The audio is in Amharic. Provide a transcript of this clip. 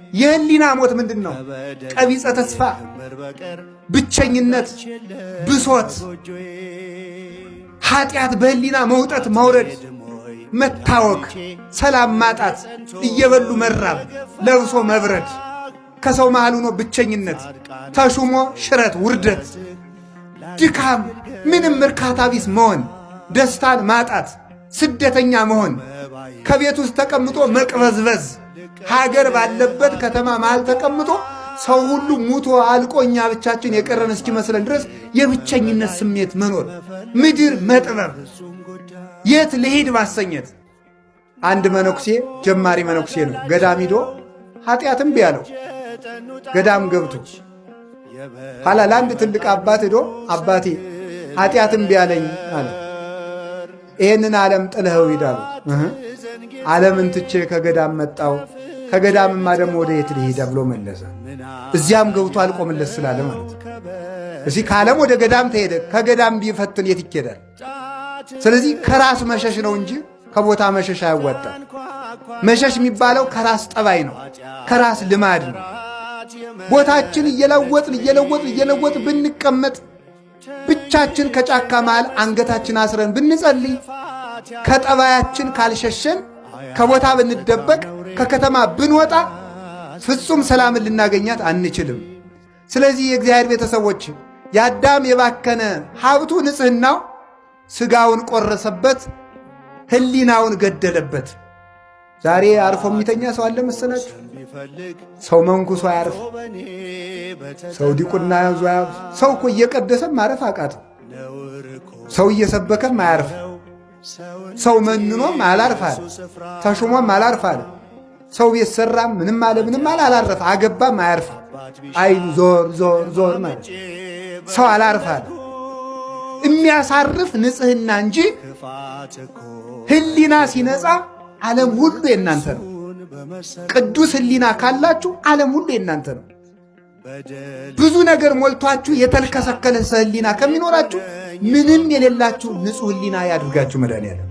የህሊና ሞት ምንድነው? ቀቢጸ ተስፋ፣ ብቸኝነት፣ ብሶት፣ ኃጢአት፣ በህሊና መውጠት መውረድ፣ መታወክ፣ ሰላም ማጣት፣ እየበሉ መራብ፣ ለብሶ መብረድ፣ ከሰው መሃል ሆኖ ብቸኝነት፣ ተሹሞ ሽረት፣ ውርደት፣ ድካም፣ ምንም እርካታ ቢስ መሆን፣ ደስታን ማጣት፣ ስደተኛ መሆን፣ ከቤት ውስጥ ተቀምጦ መቅበዝበዝ፣ ሀገር ባለበት ከተማ መሃል ተቀምጦ ሰው ሁሉ ሙቶ አልቆ እኛ ብቻችን የቀረን እስኪመስለን ድረስ የብቸኝነት ስሜት መኖር፣ ምድር መጥበብ፣ የት ልሄድ ማሰኘት። አንድ መነኩሴ ጀማሪ መነኩሴ ነው። ገዳም ሂዶ ኃጢአትም ቢያለው ገዳም ገብቶ ኋላ ለአንድ ትልቅ አባት ሂዶ አባቴ ኃጢአትም ቢያለኝ አለ። ይህንን ዓለም ጥለኸው ሂዳሉ። ዓለምን ትቼ ከገዳም መጣው፣ ከገዳምማ ደግሞ ወደ የት ልሄድ ብሎ መለሰ። እዚያም ገብቶ አልቆምለት ስላለ ማለት እዚህ ከዓለም ወደ ገዳም ተሄደ። ከገዳም ቢፈትን የት ይኬዳል? ስለዚህ ከራስ መሸሽ ነው እንጂ ከቦታ መሸሽ አያዋጣም። መሸሽ የሚባለው ከራስ ጠባይ ነው፣ ከራስ ልማድ ነው። ቦታችን እየለወጥን ብንቀመጥ ብቻችን ከጫካ መሃል አንገታችን አስረን ብንጸልይ ከጠባያችን ካልሸሸን ከቦታ ብንደበቅ ከከተማ ብንወጣ ፍጹም ሰላምን ልናገኛት አንችልም። ስለዚህ የእግዚአብሔር ቤተሰቦች የአዳም የባከነ ሀብቱ ንጽሕናው ሥጋውን ቆረሰበት፣ ሕሊናውን ገደለበት። ዛሬ አርፎ የሚተኛ ሰው አለ መሰላችሁ? ሰው መንኩሶ አያርፍ፣ ሰው ዲቁና ያዙ አያርፍ። ሰው እኮ እየቀደሰም ማረፍ አቃተው። ሰው እየሰበከም አያርፍ። ሰው መንኖም አላርፋል፣ ተሹሞም አላርፋል። ሰው ቤት ሰራም ምንም አለ አላረፈ፣ አገባም አያርፍ። አይኑ ዞር ማለት ሰው አላርፋል። የሚያሳርፍ ንጽሕና እንጂ ሕሊና ሲነጻ ዓለም ሁሉ የእናንተ ነው። ቅዱስ ሕሊና ካላችሁ ዓለም ሁሉ የእናንተ ነው። ብዙ ነገር ሞልቷችሁ የተልከሰከለ ሕሊና ከሚኖራችሁ ምንም የሌላችሁ ንጹሕ ሕሊና ያድርጋችሁ መድኃኒዓለም።